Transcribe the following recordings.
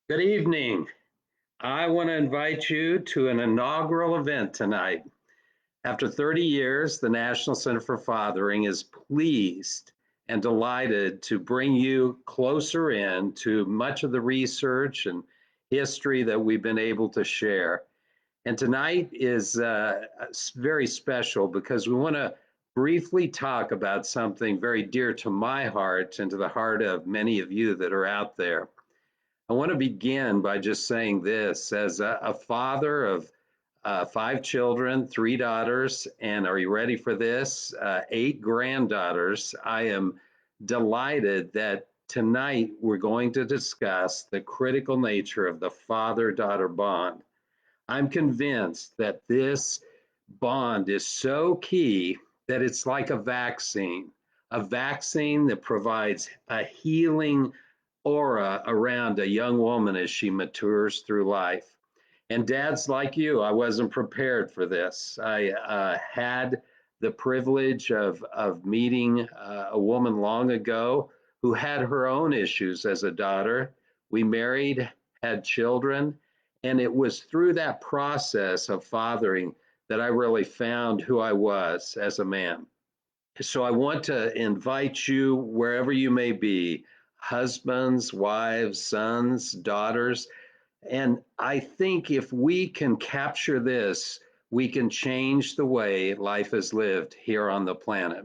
Good evening. I want to invite you to an inaugural event tonight. After 30 years, the National Center for Fathering is pleased and delighted to bring you closer in to much of the research and history that we've been able to share. And tonight is very special because we want to briefly talk about something very dear to my heart and to the heart of many of you that are out there. I want to begin by just saying this as a father of five children, three daughters, and are you ready for this? Eight granddaughters. I am delighted that tonight we're going to discuss the critical nature of the father daughter bond. I'm convinced that this bond is so key that it's like a vaccine that provides a healing aura around a young woman as she matures through life. And dads like you, I wasn't prepared for this. I had the privilege of meeting a woman long ago who had her own issues as a daughter. We married, had children, and it was through that process of fathering that I really found who I was as a man. So I want to invite you, wherever you may be, husbands, wives, sons, daughters. And I think if we can capture this, we can change the way life is lived here on the planet.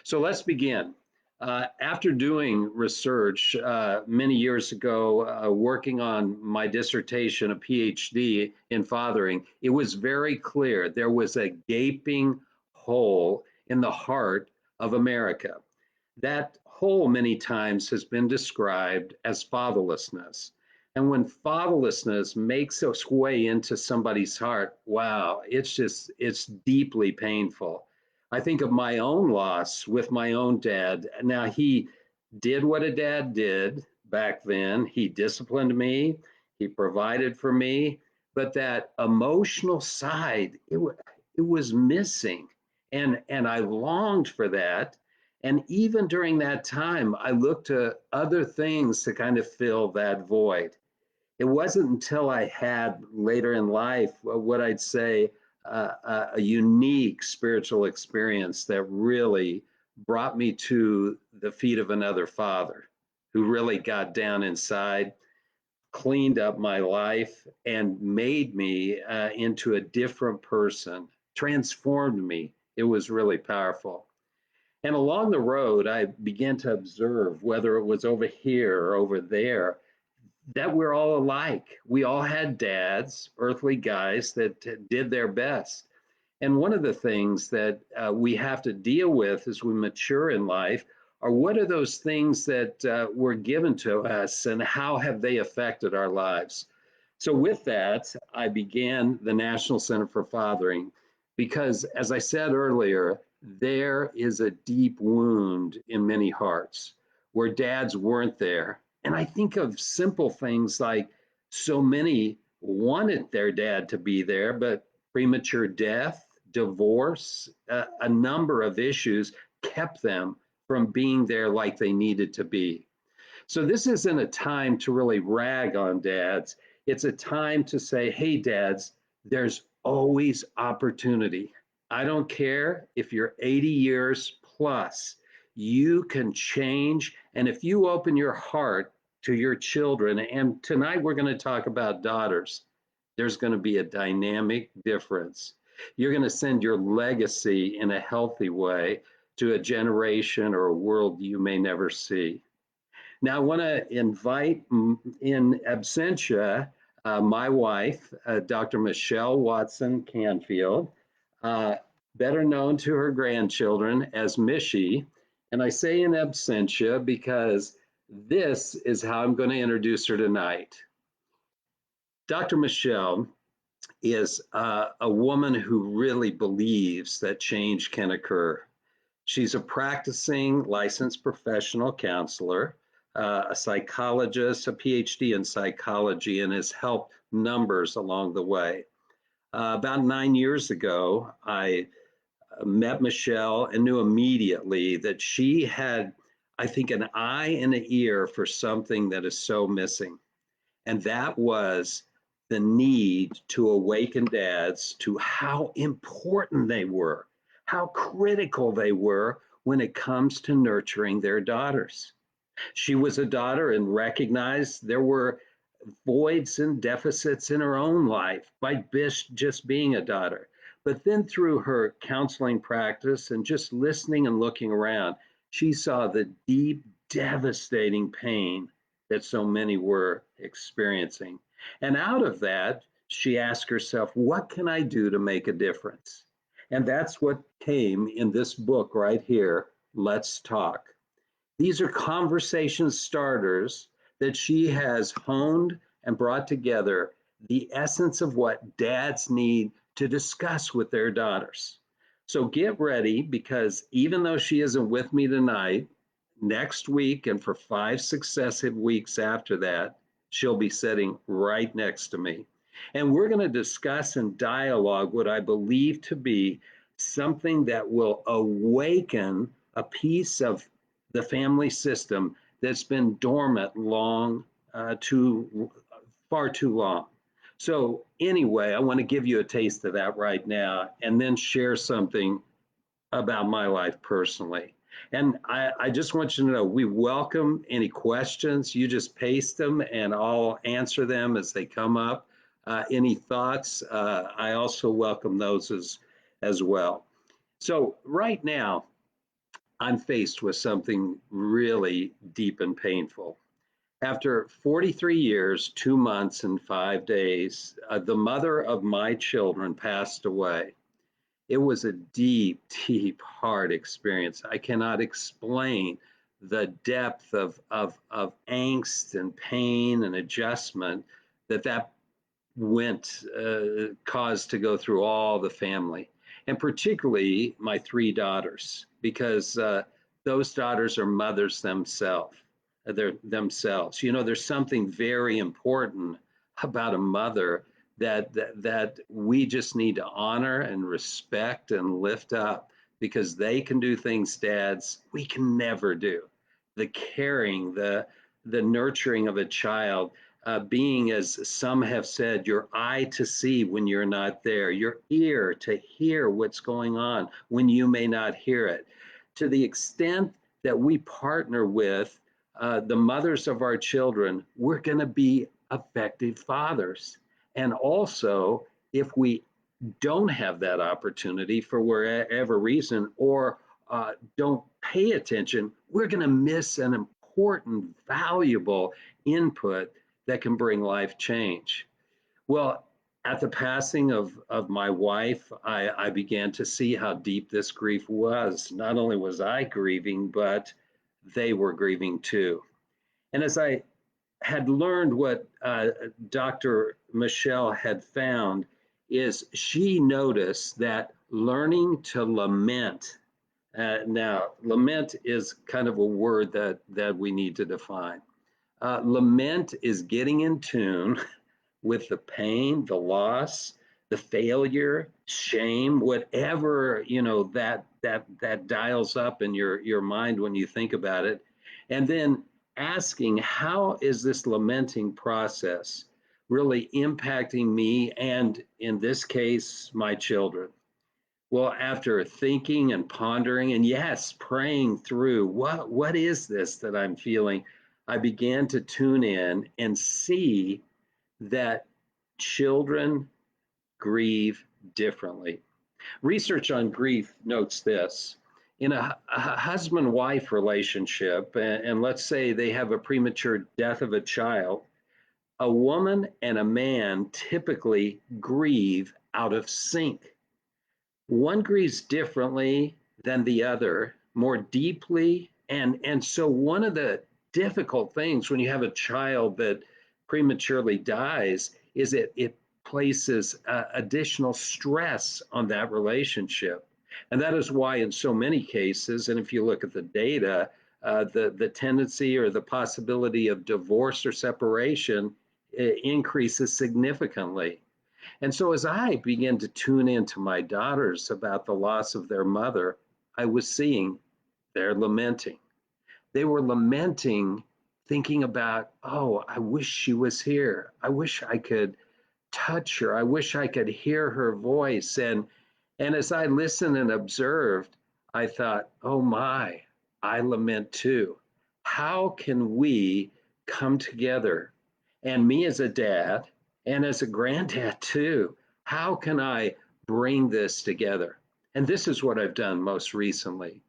So let's begin. After doing research many years ago, working on my dissertation, a PhD in fathering, it was very clear there was a gaping hole in the heart of America. That hole, many times, has been described as fatherlessness. And when fatherlessness makes its way into somebody's heart, wow, it's deeply painful. I think of my own loss with my own dad. Now, he did what a dad did back then. He disciplined me, he provided for me, but that emotional side, it was missing. And I longed for that. And even during that time, I looked to other things to kind of fill that void. It wasn't until I had later in life what I'd say a unique spiritual experience that really brought me to the feet of another father who really got down inside, cleaned up my life, and made me into a different person, transformed me. It was really powerful. And along the road, I began to observe whether it was over here or over there that we're all alike. We all had dads, earthly guys that did their best. And one of the things that we have to deal with as we mature in life are what are those things that were given to us and how have they affected our lives? So, with that, I began the National Center for Fathering because, as I said earlier, there is a deep wound in many hearts where dads weren't there. And I think of simple things like so many wanted their dad to be there, but premature death, divorce, a number of issues kept them from being there like they needed to be. So this isn't a time to really rag on dads. It's a time to say, hey, dads, there's always opportunity. I don't care if you're 80 years plus, you can change. And if you open your heart to your children, and tonight we're going to talk about daughters, there's going to be a dynamic difference. You're going to send your legacy in a healthy way to a generation or a world you may never see. Now, I want to invite in absentia my wife, Dr. Michelle Watson Canfield, uh, better known to her grandchildren as Mishy. And I say in absentia because this is how I'm going to introduce her tonight. Dr. Michelle is a woman who really believes that change can occur. She's a practicing licensed professional counselor, a psychologist, a PhD in psychology, and has helped numbers along the way. About 9 years ago, I met Michelle and knew immediately that she had, I think, an eye and an ear for something that is so missing. And that was the need to awaken dads to how important they were, how critical they were when it comes to nurturing their daughters. She was a daughter and recognized there were voids and deficits in her own life by just being a daughter. But then through her counseling practice and just listening and looking around, she saw the deep, devastating pain that so many were experiencing. And out of that, she asked herself, what can I do to make a difference? And that's what came in this book right here, Let's Talk. These are conversation starters that she has honed and brought together the essence of what dads need to discuss with their daughters. So get ready, because even though she isn't with me tonight, next week and for 5 successive weeks after that, she'll be sitting right next to me. And we're going to discuss and dialogue what I believe to be something that will awaken a piece of the family system that's been dormant too far too long. So anyway, I want to give you a taste of that right now, and then share something about my life personally. And I just want you to know we welcome any questions. You just paste them, and I'll answer them as they come up. Any thoughts? I also welcome those as well. So right now, I'm faced with something really deep and painful. After 43 years, 2 months, and 5 days, the mother of my children passed away. It was a deep, deep, hard experience. I cannot explain the depth of angst and pain and adjustment that went caused to go through all the family, and particularly my 3 daughters, because those daughters are mothers themselves. They're themselves. You know, there's something very important about a mother that we just need to honor and respect and lift up, because they can do things, dads, we can never do. The caring, the nurturing of a child, being, as some have said, your eye to see when you're not there, your ear to hear what's going on when you may not hear it. To the extent that we partner with the mothers of our children, we're going to be effective fathers. And also, if we don't have that opportunity for whatever reason, or don't pay attention, we're going to miss an important, valuable input that can bring life change. Well, at the passing of my wife, I began to see how deep this grief was. Not only was I grieving, but they were grieving too. And as I had learned, what Dr. Michelle had found is she noticed that learning to lament, now lament is kind of a word that we need to define. Lament is getting in tune with the pain, the loss, the failure, shame, whatever that dials up in your mind when you think about it, and then asking, how is this lamenting process really impacting me, and in this case, my children? Well, after thinking and pondering, and yes, praying through what is this that I'm feeling, I began to tune in and see that children grieve differently. Research on grief notes this. In a husband wife relationship, and let's say they have a premature death of a child, a woman and a man typically grieve out of sync. One grieves differently than the other, more deeply. And so, one of the difficult things when you have a child that prematurely dies is it places additional stress on that relationship. And that is why, in so many cases, and if you look at the data, the tendency or the possibility of divorce or separation increases significantly. And so, as I began to tune into my daughters about the loss of their mother, I was seeing they're lamenting. They were lamenting thinking about, oh, I wish she was here. I wish I could touch her. I wish I could hear her voice. And as I listened and observed, I thought, oh my, I lament too. How can we come together? And me as a dad and as a granddad too, how can I bring this together? And this is what I've done most recently.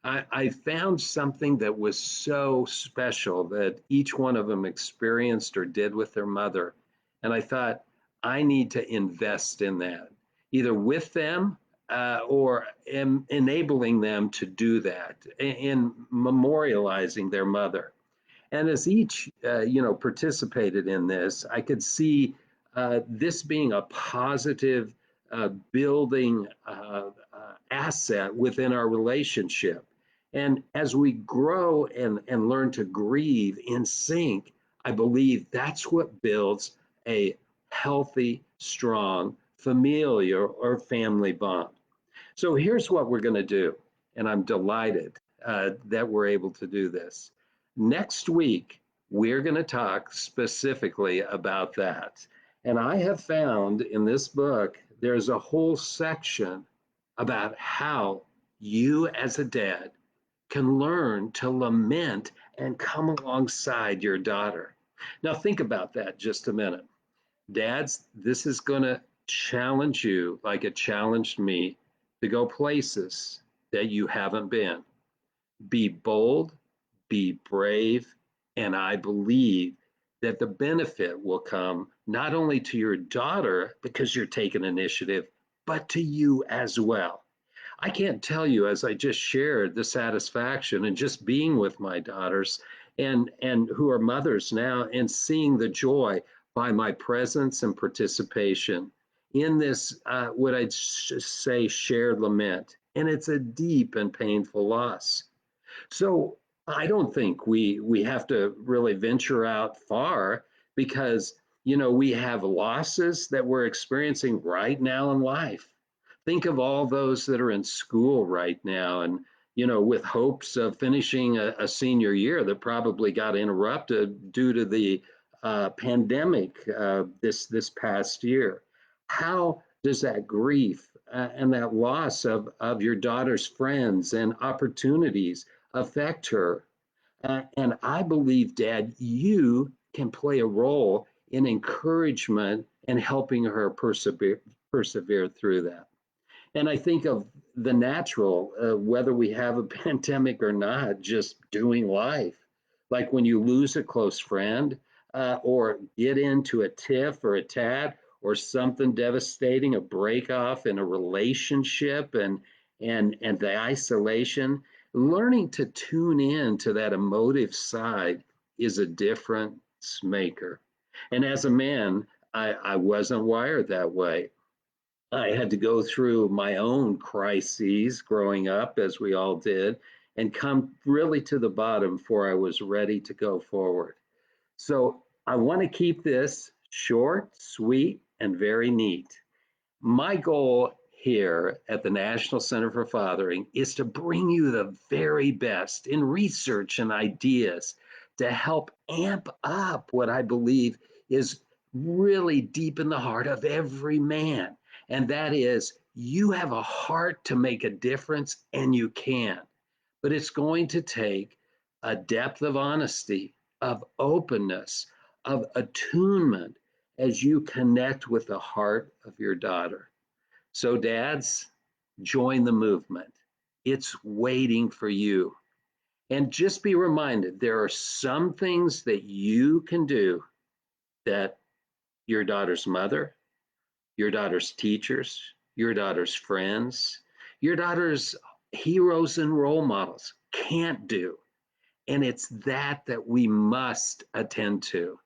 I found something that was so special that each one of them experienced or did with their mother. And I thought, I need to invest in that, either with them or enabling them to do that in memorializing their mother. And as each, participated in this, I could see this being a positive building asset within our relationship. And as we grow and learn to grieve in sync, I believe that's what builds a healthy, strong familiar or family bond. So here's what we're going to do, and I'm delighted that we're able to do this. Next week, we're going to talk specifically about that. And I have found in this book, there's a whole section about how you as a dad can learn to lament and come alongside your daughter. Now, think about that just a minute. Dads, this is going to challenge you like it challenged me to go places that you haven't been. Be bold, be brave, and I believe that the benefit will come not only to your daughter because you're taking initiative, but to you as well. I can't tell you, as I just shared, the satisfaction and just being with my daughters and who are mothers now and seeing the joy by my presence and participation in this what I'd say shared lament. And it's a deep and painful loss. So I don't think we have to really venture out far because we have losses that we're experiencing right now in life. Think of all those that are in school right now and with hopes of finishing a senior year that probably got interrupted due to the pandemic this past year. How does that grief and that loss of your daughter's friends and opportunities affect her? And I believe, Dad, you can play a role in encouragement and helping her persevere through that. And I think of the natural, whether we have a pandemic or not, just doing life. Like when you lose a close friend or get into a tiff or a tat or something devastating, a break off in a relationship and the isolation, learning to tune in to that emotive side is a difference maker. And as a man, I wasn't wired that way. I had to go through my own crises growing up, as we all did, and come really to the bottom before I was ready to go forward. So I want to keep this short, sweet, and very neat. My goal here at the National Center for Fathering is to bring you the very best in research and ideas to help amp up what I believe is really deep in the heart of every man. And that is, you have a heart to make a difference, and you can. But it's going to take a depth of honesty, of openness, of attunement as you connect with the heart of your daughter. So, dads, join the movement. It's waiting for you. And just be reminded there are some things that you can do that your daughter's mother, your daughter's teachers, your daughter's friends, your daughter's heroes and role models can't do. And it's that we must attend to.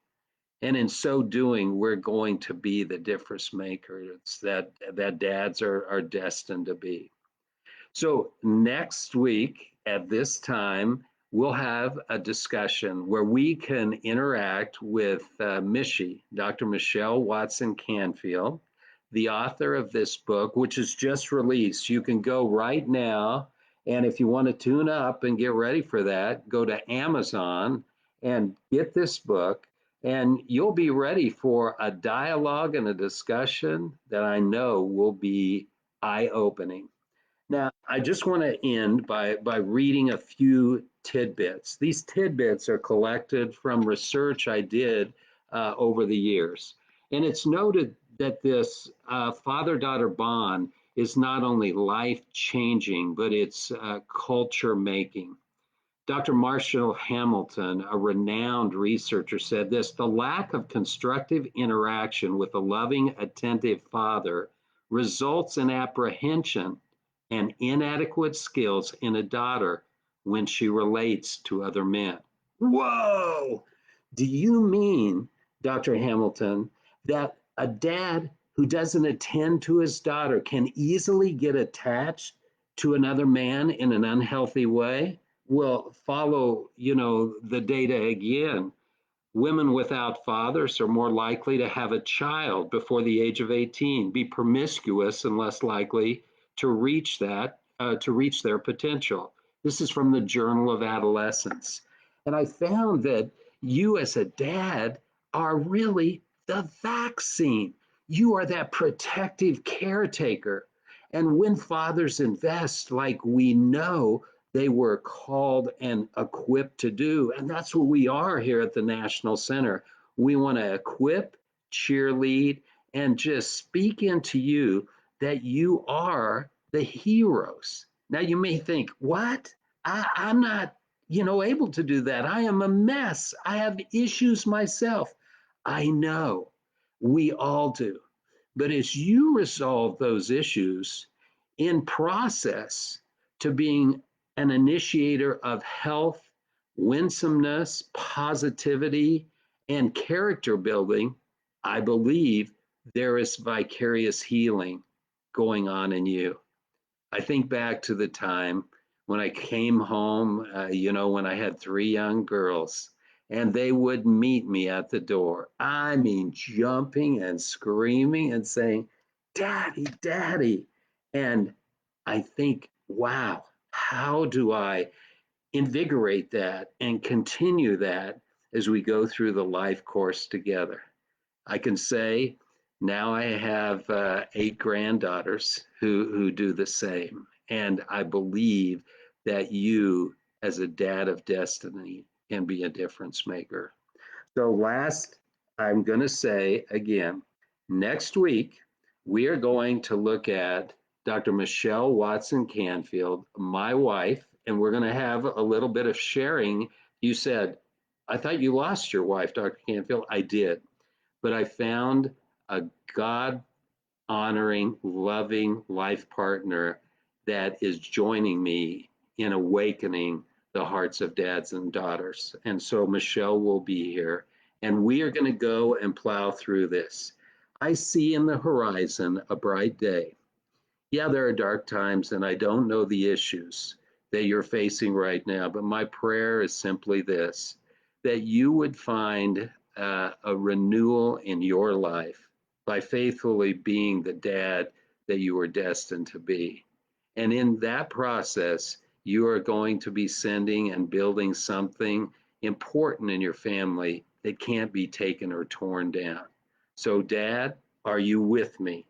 And in so doing, we're going to be the difference makers that dads are destined to be. So next week at this time, we'll have a discussion where we can interact with Dr. Michelle Watson Canfield, the author of this book, which is just released. You can go right now, and if you want to tune up and get ready for that, go to Amazon and get this book, and you'll be ready for a dialogue and a discussion that I know will be eye opening. Now, I just want to end by reading a few tidbits. These tidbits are collected from research I did over the years. And it's noted that this father daughter bond is not only life changing, but it's culture making. Dr. Marshall Hamilton, a renowned researcher, said this: the lack of constructive interaction with a loving, attentive father results in apprehension and inadequate skills in a daughter when she relates to other men. Whoa! Do you mean, Dr. Hamilton, that a dad who doesn't attend to his daughter can easily get attached to another man in an unhealthy way? Well, follow, the data again. Women without fathers are more likely to have a child before the age of 18, be promiscuous and less likely to reach their potential. This is from the Journal of Adolescence. And I found that you as a dad are really the vaccine. You are that protective caretaker. And when fathers invest like we know they were called and equipped to do. And that's what we are here at the National Center. We want to equip, cheerlead, and just speak into you that you are the heroes. Now you may think, what? I'm not, able to do that. I am a mess. I have issues myself. I know. We all do. But as you resolve those issues in process to being an initiator of health, winsomeness, positivity, and character building, I believe there is vicarious healing going on in you. I think back to the time when I came home, when I had three young girls, and they would meet me at the door. I mean, jumping and screaming and saying, Daddy, Daddy. And I think, wow, how do I invigorate that and continue that as we go through the life course together? I can say now I have 8 granddaughters who do the same. And I believe that you, as a dad of destiny, can be a difference maker. So, last, I'm going to say again, next week, we are going to look at Dr. Michelle Watson Canfield, my wife, and we're going to have a little bit of sharing. You said, I thought you lost your wife, Dr. Canfield. I did, but I found a God honoring, loving life partner that is joining me in awakening the hearts of dads and daughters. And so Michelle will be here, and we are going to go and plow through this. I see in the horizon a bright day. Yeah, there are dark times, and I don't know the issues that you're facing right now, but my prayer is simply this: that you would find a renewal in your life by faithfully being the dad that you were destined to be. And in that process, you are going to be sending and building something important in your family that can't be taken or torn down. So, Dad, are you with me?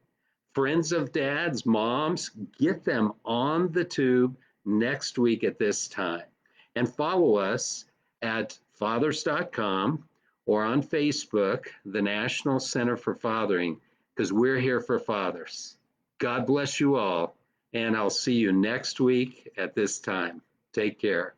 Friends of dads, moms, get them on the tube next week at this time. And follow us at fathers.com or on Facebook, the National Center for Fathering, because we're here for fathers. God bless you all, and I'll see you next week at this time. Take care.